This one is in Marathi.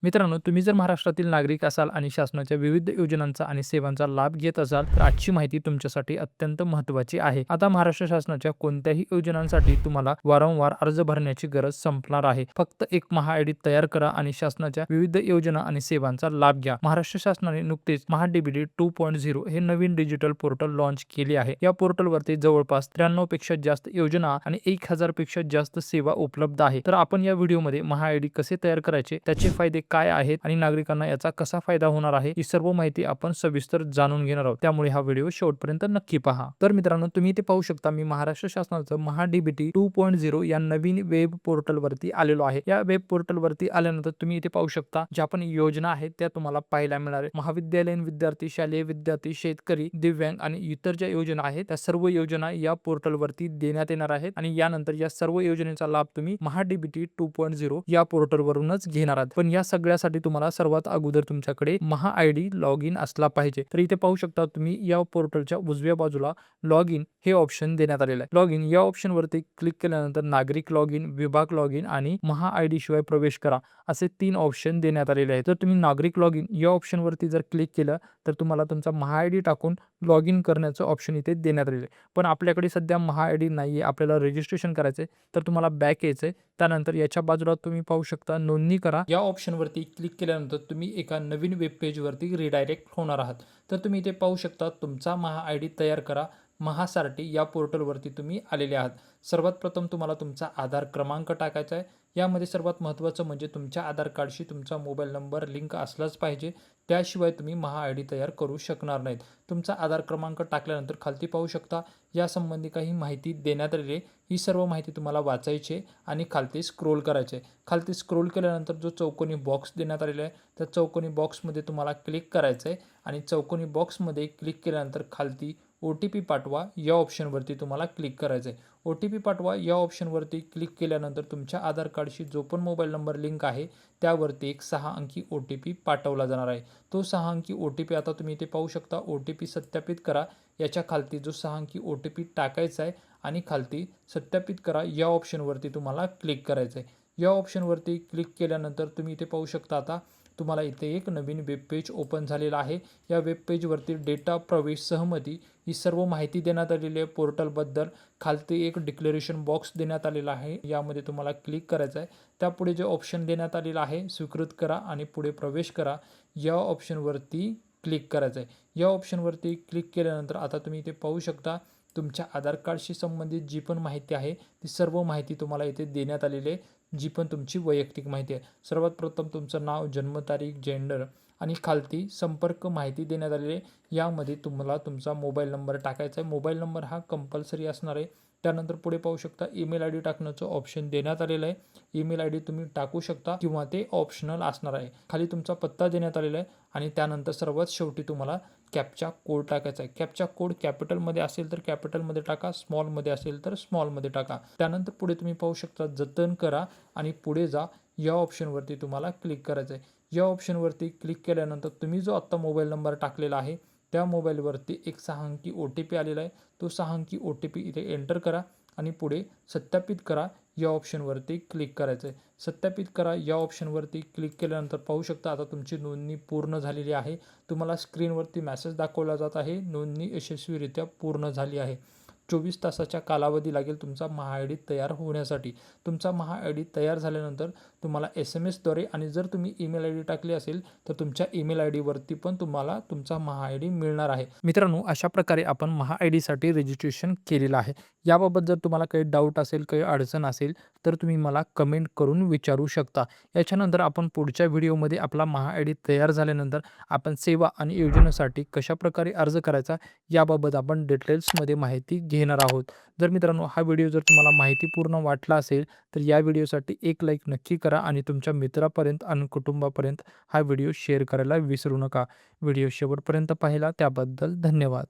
मित्रांनो, तुम्ही जर महाराष्ट्रातील नागरिक असाल आणि शासनाच्या विविध योजनांचा आणि सेवांचा लाभ घेत असाल, तर आजची माहिती तुमच्यासाठी अत्यंत महत्त्वाची आहे. आता महाराष्ट्र शासनाच्या कोणत्याही योजनांसाठी तुम्हाला वारंवार अर्ज भरण्याची गरज संपणार आहे. फक्त एक महा-आय-डी तयार करा आणि शासनाच्या विविध योजना आणि सेवांचा लाभ घ्या. महाराष्ट्र शासनाने नुकतेच महा-डी-बी-टी 2.0 हे नवीन डिजिटल पोर्टल लॉन्च केले आहे. या पोर्टलवरती जवळपास 93 पेक्षा जास्त योजना आणि 1000 पेक्षा जास्त सेवा उपलब्ध आहे. तर आपण या व्हिडिओमध्ये महा-आय-डी कसे तयार करायचे, त्याचे फायदे काय आहेत आणि नागरिकांना याचा कसा फायदा होणार आहे, ही सर्व माहिती आपण सविस्तर जाणून घेणार आहोत. त्यामुळे हा व्हिडिओ शेवटपर्यंत नक्की पहा. तर मित्रांनो, तुम्ही इथे पाहू शकता मी महाराष्ट्र शासनाचं महा-डी-बी-टी 2.0 या नवीन वेब पोर्टलवरती आलेलो आहे. या वेब पोर्टलवरती आल्यानंतर तुम्ही इथे पाहू शकता ज्या पण योजना आहेत त्या तुम्हाला पाहायला मिळणार आहे. महाविद्यालयीन विद्यार्थी, शालेय विद्यार्थी, शेतकरी, दिव्यांग आणि इतर ज्या योजना आहेत त्या सर्व योजना या पोर्टलवरती देण्यात येणार आहेत आणि यानंतर या सर्व योजनेचा लाभ तुम्ही महा-डी-बी-टी 2.0 या पोर्टलवरूनच घेणार आहात. पण या सगळ्यासाठी तुम्हाला सर्वात अगोदर तुमच्याकडे महा-आय-डी लॉग इन असला पाहिजे. तर इथे पाहू शकता तुम्ही या पोर्टलच्या उजव्या बाजूला लॉग इन हे ऑप्शन देण्यात आलेलं आहे. लॉग इन या ऑप्शन वरती क्लिक केल्यानंतर नागरिक लॉग इन, विभाग लॉग इन आणि महा-आय-डी शिवाय प्रवेश करा असे 3 ऑप्शन देण्यात आलेले आहेत. जर तुम्ही नागरिक लॉग इन या ऑप्शन वरती जर क्लिक केलं तर तुम्हाला तुमचा महा-आय-डी टाकून लॉग इन करण्याचं ऑप्शन इथे देण्यात आलेलं आहे. पण आपल्याकडे सध्या महा-आय-डी नाहीये, आपल्याला रजिस्ट्रेशन करायचंय, तर तुम्हाला बॅक यायचंय. त्यानंतर याच्या बाजूला तुम्ही पाहू शकता नोंदणी करा या ऑप्शनवरती क्लिक केल्यानंतर तुम्ही एका नवीन वेब पेजवरती रिडायरेक्ट होणार आहात. तर तुम्ही इथे पाहू शकता तुमचा महा-आय-डी तयार करा महासारथी या पोर्टलवरती तुम्ही आलेले आहात. सर्वात प्रथम तुम्हाला तुमचा आधार क्रमांक टाकायचा आहे. यामध्ये सर्वात महत्त्वाचं म्हणजे तुमच्या आधार कार्डशी तुमचा मोबाईल नंबर लिंक असलाच पाहिजे. त्याशिवाय तुम्ही महा-आय-डी तयार करू शकणार नाहीत. तुमचा आधार क्रमांक टाकल्यानंतर खालती पाहू शकता यासंबंधी काही माहिती देण्यात आलेली आहे. ही सर्व माहिती तुम्हाला वाचायची आहे आणि खालती स्क्रोल करायचे आहे. खालती स्क्रोल केल्यानंतर जो चौकोनी बॉक्स देण्यात आलेला आहे त्या चौकोनी बॉक्समध्ये तुम्हाला क्लिक करायचं आहे आणि चौकोनी बॉक्समध्ये क्लिक केल्यानंतर खालती ओ-टी-पी पाठवा या ऑप्शनवरती तुम्हाला क्लिक करायचं आहे. ओ-टी-पी पाठवा या ऑप्शनवरती क्लिक केल्यानंतर तुमच्या आधार कार्डशी जो पण मोबाईल नंबर लिंक आहे त्यावरती एक 6 अंकी ओ-टी-पी पाठवला जाणार आहे. तो 6 अंकी ओ-टी-पी आता तुम्ही इथे पाहू शकता. ओ-टी-पी सत्यापित करा. याच्या खालती जो 6 अंकी ओ-टी-पी टाकायचा आहे आणि खालती सत्यापित करा या ऑप्शनवरती तुम्हाला क्लिक करायचं आहे. या ऑप्शनवरती क्लिक केल्यानंतर तुम्ही इथे पाहू शकता आता तुम्हाला इथे एक नवीन वेब पेज ओपन झालेला आहे. या वेब पेजवरती डेटा, प्रवेश, सहमती ही सर्व माहिती देण्यात आलेली आहे पोर्टलबद्दल. खालती एक डिक्लेरेशन बॉक्स देण्यात आलेला आहे. यामध्ये तुम्हाला क्लिक करायचं आहे. त्यापुढे जे ऑप्शन देण्यात आलेलं आहे स्वीकृत करा आणि पुढे प्रवेश करा या ऑप्शनवरती क्लिक करायचं आहे. या ऑप्शनवरती क्लिक केल्यानंतर आता तुम्ही इथे पाहू शकता तुमच्या आधार कार्डशी संबंधित जी पण माहिती आहे ती सर्व माहिती तुम्हाला इथे देण्यात आलेली आहे. जी पण तुमची वैयक्तिक माहिती आहे. सर्वात प्रथम तुमचं नाव, जन्मतारीख, जेंडर आणि खालती संपर्क माहिती देण्यात आलेली आहे. यामध्ये तुम्हाला तुमचा मोबाईल नंबर टाकायचा आहे. मोबाईल नंबर हा कंपल्सरी असणार आहे. त्यानंतर पुढे पाहू शकता ईमेल आय डी टाकण्याचं ऑप्शन देण्यात आलेलं आहे. ईमेल आय डी तुम्ही टाकू शकता किंवा ते ऑप्शनल असणार आहे. खाली तुमचा पत्ता देण्यात आलेला आहे आणि त्यानंतर सर्वात शेवटी तुम्हाला कॅप्चा कोड टाकायचा आहे. कॅप्चा कोड कॅपिटलमध्ये असेल तर कॅपिटलमध्ये टाका, स्मॉलमध्ये असेल तर स्मॉलमध्ये टाका. त्यानंतर पुढे तुम्ही पाहू शकता जतन करा आणि पुढे जा या ऑप्शनवरती तुम्हाला क्लिक करायचं आहे. या ऑप्शनवरती क्लिक केल्यानंतर तुम्ही जो आत्ता मोबाईल नंबर टाकलेला आहे त्या मोबाईलवरती एक 6 अंकी ओ-टी-पी आलेला आहे. तो 6 अंकी ओ-टी-पी इथे एंटर करा आणि पुढे सत्यापित करा या ऑप्शनवरती क्लिक करायचं आहे. सत्यापित करा या ऑप्शनवरती क्लिक केल्यानंतर पाहू शकता आता तुमची नोंदणी पूर्ण झालेली आहे. तुम्हाला स्क्रीनवरती मेसेज दाखवला जात आहे नोंदणी यशस्वीरित्या पूर्ण झाली आहे. 24 तासाचा कालावधी लागेल तुमचा महा-आय-डी तयार होण्यासाठी. तुमचा महा-आय-डी तयार झाल्यानंतर तुम्हाला SMS द्वारे आणि जर तुम्ही ईमेल आय डी टाकली असेल तर तुमच्या ईमेल आय डीवरती पण तुम्हाला तुमचा महा-आय-डी मिळणार आहे. मित्रांनो, अशा प्रकारे आपण महा-आय-डीसाठी रजिस्ट्रेशन केलेलं आहे. याबाबत जर तुम्हाला काही डाऊट असेल, काही अडचण असेल तर तुम्ही मला कमेंट करून विचारू शकता. याच्यानंतर आपण पुढच्या व्हिडिओमध्ये आपला महा-आय-डी तयार झाल्यानंतर आपण सेवा आणि योजनेसाठी कशाप्रकारे अर्ज करायचा याबाबत आपण डिटेल्समध्ये माहिती घेणार आहोत. जर मित्रांनो हा व्हिडिओ जर तुम्हाला माहितीपूर्ण वाटला असेल तर या व्हिडिओसाठी एक लाईक नक्की करा आणि तुमच्या मित्रापर्यंत आणि कुटुंबापर्यंत हा व्हिडिओ शेअर करायला विसरू नका. व्हिडिओ शेवटपर्यंत पाहिला त्याबद्दल धन्यवाद.